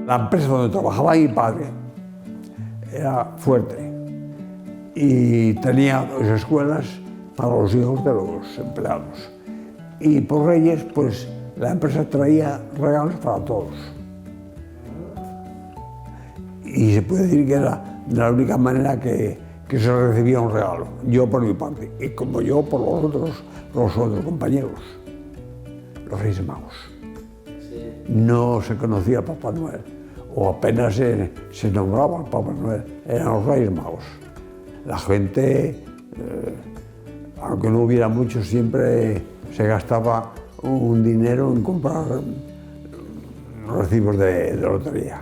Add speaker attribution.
Speaker 1: La empresa donde trabajaba mi padre era fuerte y tenía dos escuelas para los hijos de los empleados. Y por Reyes, pues la empresa traía regalos para todos. Y se puede decir que era de la única manera que se recibía un regalo, yo por mi parte, y como yo por los otros compañeros, los Reyes Magos. No se conocía a Papá Noel, o apenas se nombraba a Papá Noel, eran los Reyes Magos. La gente, aunque no hubiera mucho, siempre se gastaba un dinero en comprar recibos de lotería.